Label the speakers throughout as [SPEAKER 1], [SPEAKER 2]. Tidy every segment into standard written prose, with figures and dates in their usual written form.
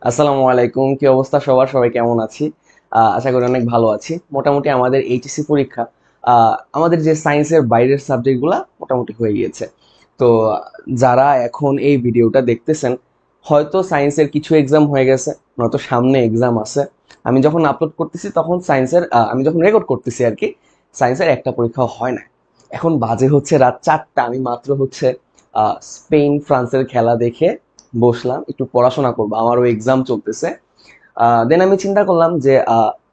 [SPEAKER 1] আসসালামু আলাইকুম, কি অবস্থা সবার? সবাই কেমন আছি? আশা করি অনেক ভালো আছি। মোটামুটি আমাদের এইচএসসি পরীক্ষা, আমাদের যে সায়েন্সের বাইরের সাবজেক্টগুলা মোটামুটি হয়ে গিয়েছে। তো যারা এখন এই ভিডিওটা দেখতেছেন, হয়তো সায়েন্সের কিছু এক্সাম হয়ে গেছে, নয়তো সামনে এক্সাম আছে। আমি যখন আপলোড করতেছি তখন সায়েন্সের, আমি যখন রেকর্ড করতেছি আর কি, সায়েন্সের একটা পরীক্ষাও হয় না। এখন বাজে হচ্ছে রাত 4টা, আমি মাত্র হচ্ছে স্পেন ফ্রান্সের খেলা দেখে বসলাম, একটু পড়াশোনা করবো, আমারও এক্সাম চলতেছে। দেন আমি চিন্তা করলাম যে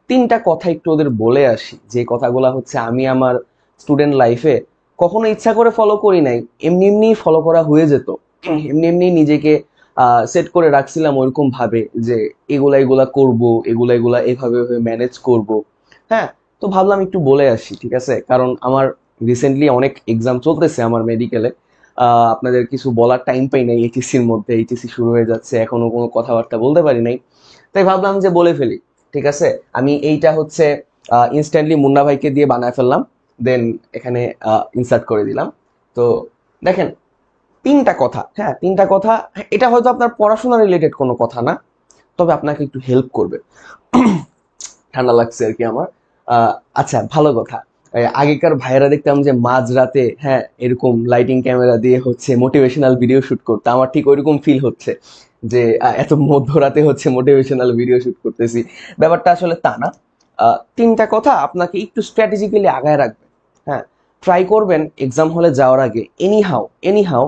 [SPEAKER 1] তিনটা কথা একটু ওদের বলে আসি, যে কথাগুলা হচ্ছে আমি আমার স্টুডেন্ট লাইফে কখনো ইচ্ছা করে ফলো করি নাই, এমনি এমনি ফলো করা হয়ে যেত। এমনি এমনি নিজেকে সেট করে রাখছিলাম ওইরকম ভাবে যে এগুলা এগুলা করব, এগুলা এগুলা এভাবে ম্যানেজ করব। হ্যাঁ, তো ভাবলাম একটু বলে আসি, ঠিক আছে? কারণ আমার রিসেন্টলি অনেক এক্সাম চলতেছে আমার মেডিকেলে। আপনাদের কিছু বলার টাইম পাই নাই, এইচএসসির মধ্যে, এইচএসসি শুরু হয়ে যাচ্ছে, এখনো কোনো কথাবার্তা বলতে পারি নাই। তাই ভাবলাম যে বলে ফেলি, ঠিক আছে? আমি এইটা হচ্ছে ইনস্ট্যান্টলি মুন্না ভাইকে দিয়ে বানায় ফেললাম, দেন এখানে ইনসার্ট করে দিলাম। তো দেখেন, তিনটা কথা, হ্যাঁ তিনটা কথা। এটা হয়তো আপনার পড়াশোনা রিলেটেড কোনো কথা না, তবে আপনাকে একটু হেল্প করবে। ঠান্ডা লাগছে আর কি আমার। আহ, আচ্ছা, ভালো কথা। আগেকার ভাইয়েরা দেখতাম যে মাঝরাতে, হ্যাঁ, এরকম লাইটিং ক্যামেরা দিয়ে হচ্ছে মোটিভেশনাল ভিডিও শুট করতে, আমার ঠিক ওইরকম ফিল হচ্ছে যে এত মধ্যরাতে হচ্ছে মোটিভেশনাল ভিডিও শুট করতেছি। ব্যাপারটা আসলে তা না। তিনটা কথা আপনাকে একটু স্ট্র্যাটেজিক্যালি আগায় রাখবে। হ্যাঁ, ট্রাই করবেন এক্সাম হলে যাওয়ার আগে এনিহাও এনিহাও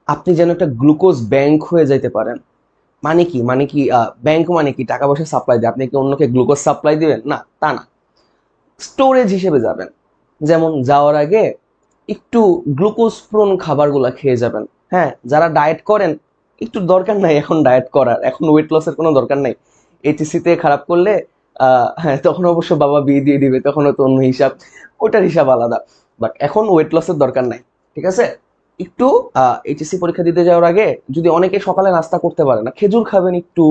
[SPEAKER 1] আপনি যেন একটা গ্লুকোজ ব্যাংক হয়ে যাইতে পারেন। মানে কি ব্যাংক মানে কি? টাকা পয়সা সাপ্লাই দেয়। আপনি কি অন্যকে গ্লুকোজ সাপ্লাই দিবেন? না, তা না। স্টোরেজ হিসেবে যাবেন। যেমন যাওয়ার আগে একটু গ্লুকোজ পূরণ খাবারগুলা খেয়ে যাবেন। হ্যাঁ, যারা ডায়েট করেন, একটু দরকার নাই এখন ডায়েট করার, এখন ওয়েট লসের কোনো দরকার নাই। এইচএসসি তে খারাপ করলে হ্যাঁ, তখন অবশ্য বাবা বিয়ে দিয়ে দিবে, তখন তো অন্য হিসাব, ওটার হিসাব আলাদা। বাট এখন ওয়েট লসের দরকার নাই, ঠিক আছে? একটু এইচএসসি পরীক্ষা দিতে যাওয়ার আগে, যদি অনেকে সকালে নাস্তা করতে পারে না, খেজুর খাবেন একটু,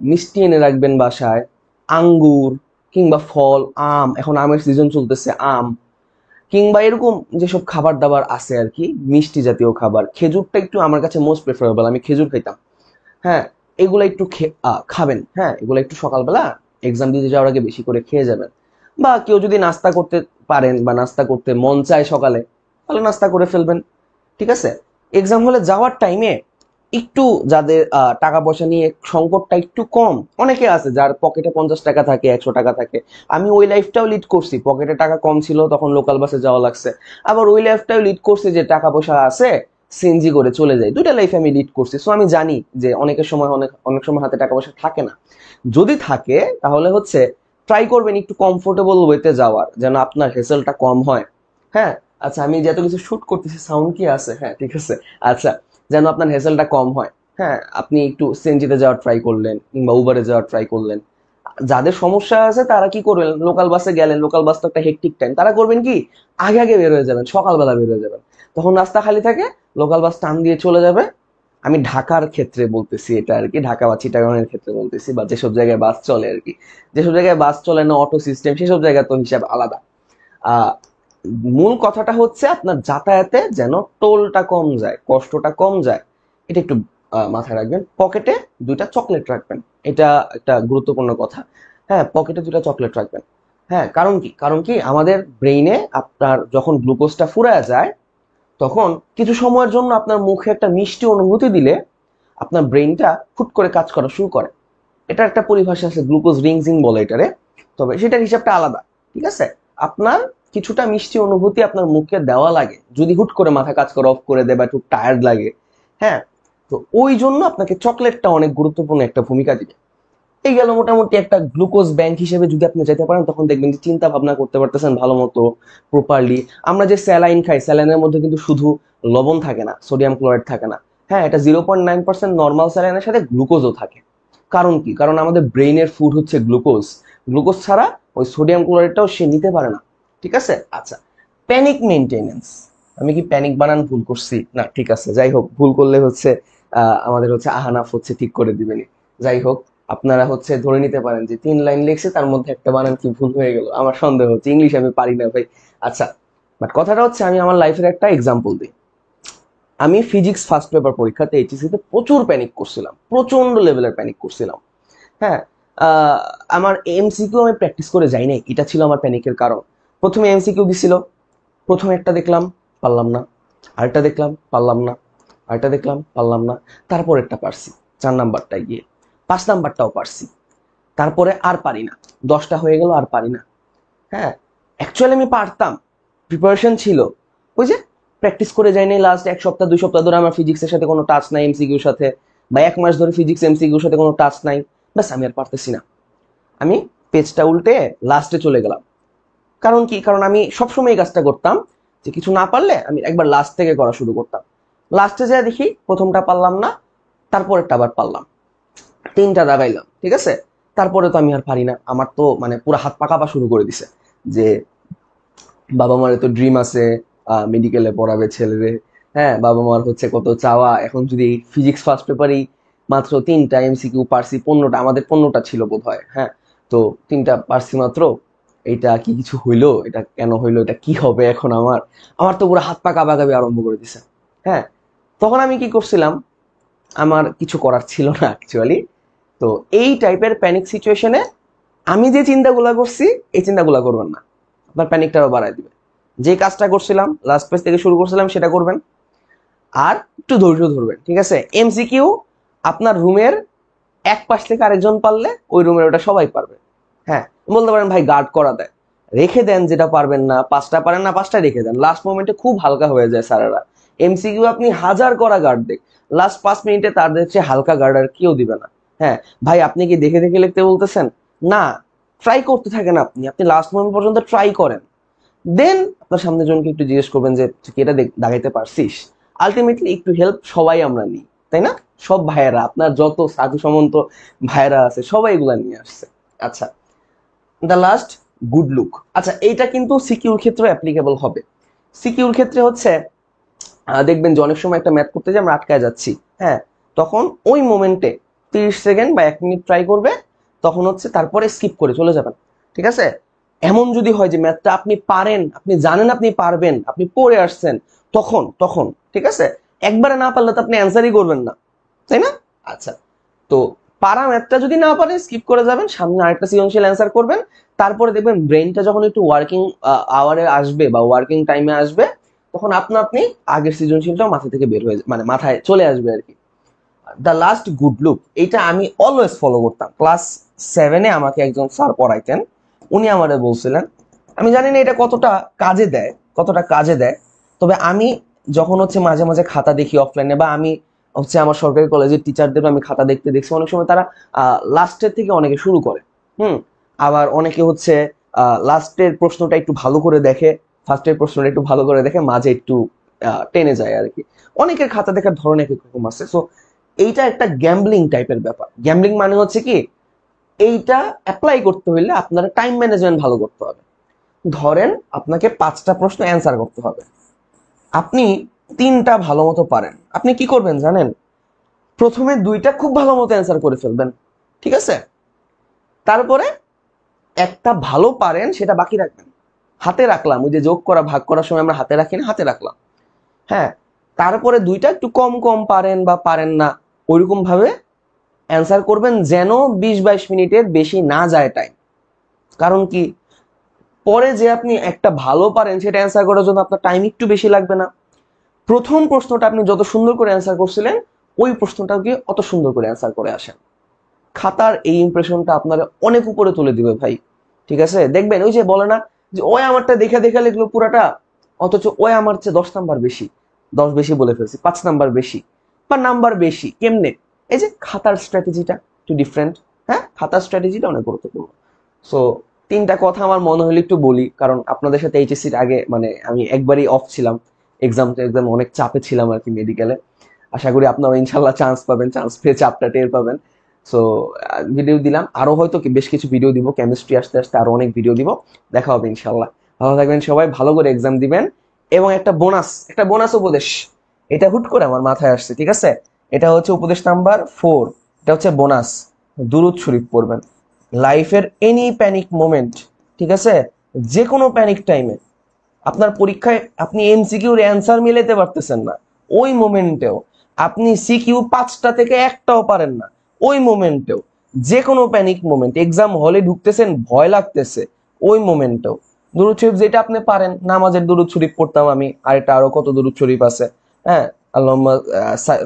[SPEAKER 1] মিষ্টি এনে রাখবেন বাসায়, আঙ্গুর কিংবা ফল, আম, এখন আমের সিজন চলতেছে, আম কিংবা এরকম যেসব খাবার দাবার আছে আর কি, মিষ্টি জাতীয় খাবার, খেজুরটা একটু আমার কাছে মোস্ট প্রেফারেবল, আমি খেজুর খাইতাম। হ্যাঁ, এগুলা একটু খাবেন। হ্যাঁ, এগুলা একটু সকালবেলা এক্সাম দিতে যাওয়ার আগে বেশি করে খেয়ে যাবেন। বা কেউ যদি নাস্তা করতে পারেন বা নাস্তা করতে মন চায় সকালে, তাহলে নাস্তা করে ফেলবেন, ঠিক আছে? এক্সাম হলে যাওয়ার টাইমে একটু, যাদের টাকা পয়সা নিয়ে সংকটটা একটু কম, অনেকে আছে যার পকেটে 50 টাকা থাকে, 100 টাকা থাকে। আমি ওই লাইফটাও লিড করছি, পকেটে টাকা কম ছিল তখন লোকাল বাসে যাওয়া লাগছে। আবার ওই লাইফটাও লিড করছি যে টাকা পয়সা আছে, সিএনজি করে চলে যাই। দুইটা লাইফ আমি লিড করছি, সো আমি জানি যে অনেকের সময় অনেক অনেক সময় হাতে টাকা পয়সা থাকে না। যদি থাকে তাহলে হচ্ছে ট্রাই করবেন একটু কমফোর্টেবল ওয়েতে যাওয়ার, যেন আপনার হেসেলটা কম হয়। হ্যাঁ, আচ্ছা, আমি যত কিছু শুট করতেছি, সাউন্ড কি আছে? হ্যাঁ, ঠিক আছে। আচ্ছা, যেন আপনার হেসেলটা কম হয়। হ্যাঁ, আপনি একটু সিএনজিতে যাওয়ার ট্রাই করলেন কিংবা উবারে যাওয়ার ট্রাই করলেন। যাদের সমস্যা আছে তারা কি করবেন, লোকাল বাসে গেলেন, লোকাল বাস তো একটা হেক্টিক টাইম, তারা করবেন কি, আগে আগে বের হয়ে যাবেন, সকালবেলা বের হয়ে যাবেন, তখন রাস্তা খালি থাকে, লোকাল বাস টান দিয়ে চলে যাবে। আমি ঢাকার ক্ষেত্রে বলতেছি এটা আর কি, ঢাকা বা চিটাগাংয়ের ক্ষেত্রে বলতেছি, বা যেসব জায়গায় বাস চলে আর কি। যেসব জায়গায় বাস চলে না, অটো সিস্টেম, সেসব জায়গায় তো হিসাব আলাদা। আহ মূল কথাটা হচ্ছে আপনার যাতায়াতে যেন টোলটা কম যায়, কষ্টটা কম যায়, এটা একটু মাথায় রাখবেন। পকেটে দুইটা চকলেট রাখবেন, এটা একটা গুরুত্বপূর্ণ কথা। হ্যাঁ, পকেটে দুইটা চকলেট রাখবেন। হ্যাঁ, কারণ কি আমাদের ব্রেইনে আপনার যখন গ্লুকোজটা ফুরায় যায়, তখন কিছু সময়ের জন্য আপনার মুখে একটা মিষ্টি অনুভূতি দিলে আপনার ব্রেইনটা ফুট করে কাজ করা শুরু করে। এটা একটা পরিভাষা আছে, গ্লুকোজ রিংজিং বলে এটারে। তবে সেটার হিসাবটা আলাদা, ঠিক আছে? আপনার কিছুটা মিষ্টি অনুভূতি আপনার মুখে দেওয়া লাগে যদি হুট করে মাথা কাজ করা অফ করে দেয় বা একটু টায়ার্ড লাগে। হ্যাঁ, তো ওই জন্য আপনাকে চকলেটটা অনেক গুরুত্বপূর্ণ একটা ভূমিকা দিবে। এই গেল মোটামুটি একটা গ্লুকোজ ব্যাংক হিসেবে যদি আপনি যেতে পারেন, তখন দেখবেন যে চিন্তা ভাবনা করতে পারতেছেন ভালো মতো, প্রপারলি। আমরা যে স্যালাইন খাই, স্যালাইনের মধ্যে কিন্তু শুধু লবণ থাকে না, সোডিয়াম ক্লোরাইড থাকে না। হ্যাঁ, এটা 0.9% নর্মাল স্যালাইনের সাথে গ্লুকোজও থাকে। কারণ কি? কারণ আমাদের ব্রেইনের ফুড হচ্ছে গ্লুকোজ। গ্লুকোজ ছাড়া ওই সোডিয়াম ক্লোরাইডটাও সে নিতে পারে না, ঠিক আছে? আচ্ছা, প্যানিক মেনটেনেন্স। আমি কি প্যানিক বানান ভুল করছি? না, ঠিক আছে, যাই হোক, ভুল করলে হচ্ছে আমাদের হচ্ছে আহানাফ হচ্ছে ঠিক করে দিবেনি। যাই হোক, আপনারা হচ্ছে ধরে নিতে পারেন যে 3 লাইন লিখছে, তার মধ্যে একটা বানান কি ভুল হয়ে গেল, আমার সন্দেহ হচ্ছে, ইংলিশ আমি পারি না ভাই। আচ্ছা, বাট কথাটা হচ্ছে আমি আমার লাইফের একটা এক্সাম্পল দিই। আমি ফিজিক্স ফার্স্ট পেপার পরীক্ষাতে এইচএসসি তে প্রচুর প্যানিক করছিলাম, প্রচন্ড লেভেলের প্যানিক করছিলাম। হ্যাঁ, আমার এমসিকিউ আমি প্র্যাকটিস করে যাই নাই, এটা ছিল আমার প্যানিকের কারণ। প্রথমে এমসিকিউ দিছিল, প্রথমে একটা দেখলাম পারলাম না, আরেকটা দেখলাম পারলাম না, আরেকটা দেখলাম পারলাম না, তারপর একটা পারছি 4 নাম্বারটায় গিয়ে, 5 নাম্বারটাও পারছি, তারপরে আর পারি না, 10টা হয়ে গেল আর পারি না। হ্যাঁ, অ্যাকচুয়ালি আমি পারতাম, প্রিপারেশন ছিল, ওই যে প্র্যাকটিস করে যাই নাই। লাস্ট 1 সপ্তাহ 2 সপ্তাহ ধরে আমার ফিজিক্সের সাথে কোনো টাচ নাই, এমসিকিউর সাথে, বা 1 মাস ধরে ফিজিক্স এমসিকিউর সাথে কোনো টাচ নাই, ব্যাস আমি আর পারতেছি না। আমি পেজটা উল্টে লাস্টে চলে গেলাম। কারণ কি, কারণ আমি সবসময় এই কাজটা করতাম যে কিছু না পারলে আমি একবার লাস্ট থেকে করা শুরু করতাম। লাস্টে যা দেখি প্রথমটা পারলাম না, তারপরেরটা আবার পারলাম, 3টা দাগাইলাম, ঠিক আছে। তারপরে তো আমি আর পারি না, আমার তো মানে পুরো হাত পা কাঁপা শুরু করে দিছে যে বাবা মার তো ড্রিম আছে, মেডিকেলে পড়াবে ছেলেরে। হ্যাঁ, বাবা মার হচ্ছে কত চাওয়া, এখন যদি ফিজিক্স ফার্স্ট পেপারেই মাত্র 3টা এমসিকিউ পারছি, 15টা, আমাদের 15টা ছিল বোধ হয়। হ্যাঁ, তো 3টা পারছি মাত্র, এটা কি কিছু হইলো, এটা কেন হইলো, এটা কি হবে এখন আমার। আমার তো পুরো হাত পা কাঁপাকাঁপি আরম্ভ করে দিছে। হ্যাঁ, তখন আমি কি করছিলাম, আমার কিছু করার ছিল না অ্যাকচুয়ালি। তো এই টাইপের প্যানিক সিচুয়েশনে আমি যে চিন্তাগুলো করছি এই চিন্তাগুলো করবেন না, আপনার প্যানিকটাও বাড়ায় দিবে। যে কাজটা করছিলাম লাস্ট পেজ থেকে শুরু করছিলাম সেটা করবেন, আর একটু ধৈর্য ধরবেন, ঠিক আছে। এমসিকিউ আপনার রুমের এক পাশ থেকে আরেকজন পারলে ওই রুমের ওটা সবাই পারবে। হ্যাঁ, বলতে পারেন ভাই গার্ড করা দেয়, রেখে দেন, যেটা পারবেন না, 5টা পারেন না 5টা রেখে দেন, লাস্ট মোমেন্টে খুব হালকা হয়ে যায় স্যারেরা। এমসিকিউ আপনি হাজার করা গার্ড দেখ, লাস্ট 5 মিনিটে তাদের চেয়ে হালকা গার্ড আর কেউ দিবে না। হ্যাঁ, ভাই আপনি কি দেখে দেখে লিখতে বলতেছেন না, ট্রাই করতে থাকেন, আপনি আপনি লাস্ট মোমেন্ট পর্যন্ত ট্রাই করেন, দেন আপনার সামনের জনকে একটু জিজ্ঞেস করবেন যে তুই কি এটা দাগাইতে পারছিস। আলটিমেটলি একটু হেল্প সবাই আমরা নিই, তাই না? সব ভাইয়েরা, আপনার যত সাধু সমন্ত ভাইয়েরা আছে সবাই এগুলা নিয়ে আসছে। আচ্ছা, দ্য লাস্ট, গুড লুক। আচ্ছা, এইটা কিন্তু সিকিউর ক্ষেত্রে অ্যাপ্লিকেবল হবে। সিকিউর ক্ষেত্রে হচ্ছে দেখবেন যে অনেক সময় একটা ম্যাথ করতে যে আমরা আটকায় যাচ্ছি। হ্যাঁ, তখন ওই মোমেন্টে 30 সেকেন্ড বা 1 মিনিট ট্রাই করবে, তখন হচ্ছে তারপরে স্কিপ করে চলে যাবেন, ঠিক আছে। এমন যদি হয় যে ম্যাথটা আপনি পারেন, আপনি জানেন আপনি পারবেন, আপনি পড়ে আসছেন, তখন তখন ঠিক আছে। একবারে না পারলে তো আপনি অ্যান্সারই করবেন না, তাই না? আচ্ছা, তো পারা ম্যাথটা যদি না পারেন স্কিপ করে যাবেন, সামনে আরেকটা সৃজনশীল অ্যান্সার করবেন। তারপরে দেখবেন ব্রেনটা যখন একটু ওয়ার্কিং আওয়ারে আসবে বা ওয়ার্কিং টাইমে আসবে, তখন আপনি আগের সৃজনশীলটাও মাথা থেকে বের হয়ে মানে মাথায় চলে আসবে আর কি। দ্য লাস্ট, গুড লুক, এইটা আমি অলওয়েজ ফলো করতাম। ক্লাস 7-এ আমাকে একজন স্যার পড়াইতেন, উনি আমাদের বলছিলেন, আমি জানি না এটা কতটা কাজে দেয়, কতটা কাজে দেয়, তবে আমি যখন হচ্ছে মাঝে মাঝে খাতা দেখি অফলাইনে, বা আমি হচ্ছে আমার সরকারি কলেজের টিচারদের আমি খাতা দেখতে দেখছি, অনেক সময় তারা লাস্টের থেকে অনেকে শুরু করে। হুম, আবার অনেকে হচ্ছে লাস্টের প্রশ্নটা একটু ভালো করে দেখে, ফার্স্টের প্রশ্নটা একটু ভালো করে দেখে, মাঝে একটু টেনে যায় আর কি। অনেকের খাতা দেখার ধরন এক এক রকম আছে। সো এইটা একটা গ্যাম্বলিং টাইপের ব্যাপার। গ্যাম্বলিং মানে হচ্ছে কি, এইটা অ্যাপ্লাই করতে হইলে আপনার টাইম ম্যানেজমেন্ট ভালো করতে হবে। ধরেন আপনাকে 5টা প্রশ্ন অ্যান্সার করতে হবে, আপনি 3টা ভালো মতো পারেন, আপনি কি করবেন জানেন? প্রথমে 2টা খুব ভালো মতো অ্যান্সার করে ফেলবেন, ঠিক আছে। তারপরে একটা ভালো পারেন সেটা বাকি রাখবেন, হাতে রাখলাম, ওই যে যোগ করা ভাগ করার সময় আমরা হাতে রাখি না, হাতে রাখলাম। হ্যাঁ, তারপরে 2টা একটু কম কম পারেন বা পারেন না, ওইরকম ভাবে অ্যান্সার করবেন, যেন 20-22 মিনিটের বেশি না যায় টাইম। কারণ কি, পরে যে আপনি একটা ভালো পারেন সেটা অ্যান্সার করার জন্য আপনার টাইম একটু বেশি লাগবে না। প্রথম প্রশ্নটা আপনি যত সুন্দর করে অ্যান্সার করছিলেন, ওই প্রশ্নটাকে অত সুন্দর করে অ্যান্সার করে আসেন। খাতার এই ইমপ্রেশনটা আপনার অনেক উপরে তুলে দিবে ভাই, ঠিক আছে। দেখবেন ওই যে বলে না যে ওই আমারটা দেখে দেখে লিখলো পুরাটা, অথচ ওই আমার চেয়ে 10 নাম্বার বেশি, 10 বেশি বলে ফেলছি, 5 নাম্বার বেশি বা নাম্বার বেশি কেমনে? এই যে খাতার স্ট্র্যাটেজিটা একটু ডিফারেন্ট। হ্যাঁ, খাতার স্ট্র্যাটেজিটা অনেক গুরুত্বপূর্ণ। সো 3টা কথা আমার মনে হলে একটু বলি, কারণ আপনাদের সাথে এইচএসসির আগে মানে আমি একবারই অফ ছিলাম, এক্সাম অনেক চাপে ছিলাম আর কি মেডিকেলে। আশা করি আপনারা ইনশাল্লাহ চান্স পাবেন, চান্স পেয়ে চাপটা টের পাবেন। সো ভিডিও দিলাম, আরো হয়তো বেশ কিছু ভিডিও দিব, কেমিস্ট্রি আসতে আসতে আরো অনেক ভিডিও দিব। দেখা হবে ইনশাল্লাহ। ভালো থাকবেন সবাই, ভালো করে এক্সাম দিবেন। এবং একটা বোনাস উপদেশ, এটা হুট করে আমার মাথায় আসছে, ঠিক আছে। এটা হচ্ছে উপদেশ নাম্বার 4, এটা হচ্ছে বোনাস। দুরুদ শরীফ পড়বেন লাইফের এনি প্যানিক মোমেন্ট, ঠিক আছে। যে কোনো প্যানিক টাইমে, আপনার পরীক্ষায় আপনি এমসিকিউর অ্যান্সার মিলাতে পারতেছেন না, ওই মোমেন্টেও আপনি সিকিউ 5টা থেকে একটাও পারেন না, ওই মোমেন্টেও যে কোনো প্যানিক মোমেন্ট, এক্সাম হলে ঢুকতেছেন ভয় লাগতেছে, ওই মোমেন্টেও দুরূদ শরীফ যেটা আপনি পারেন, নামাজের দুরূদ শরীফ পড়তাম আমি, আরেকটা আরো কত দুরূদ শরীফ আছে, হ্যাঁ, আল্লাহুম্মা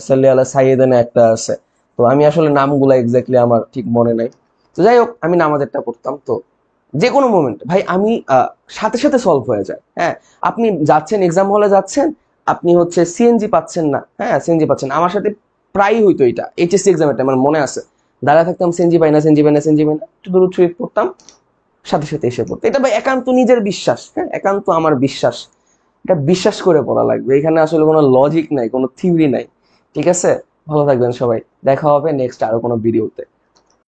[SPEAKER 1] সাল্লি আলা সাইয়্যিদিনা একটা আছে। তো আমি আসলে নামগুলা এক্স্যাক্টলি আমার ঠিক মনে নাই। তো যাই হোক, আমি নামাজেরটা পড়তাম। তো যে কোনো মোমেন্ট ভাই আমি সাথে সাথে সলভ হয়ে যায়। হ্যাঁ, আপনি যাচ্ছেন এক্সাম হলে যাচ্ছেন, আপনি হচ্ছে সিএনজি পাচ্ছেন না, হ্যাঁ সিএনজি পাচ্ছেন না। আমার সাথে প্রায়ই হইতো এটা, এইচএসসি এক্সামের টাইম আমার মনে আছে, দাঁড়ায় থাকতাম সিএনজি পাই না, সিএনজি পাই না, সিএনজি পাই না, একটু দূরত্ব পড়তাম, সাথে সাথে এসে পড়তো। এটা ভাই একান্ত নিজের বিশ্বাস, হ্যাঁ একান্ত আমার বিশ্বাস, এটা বিশ্বাস করে পড়া লাগবে, এখানে আসলে কোনো লজিক নাই, কোনো থিওরি নাই। ঠিক আছে, ভালো থাকবেন সবাই, দেখা হবে নেক্সট আরো কোনো ভিডিওতে।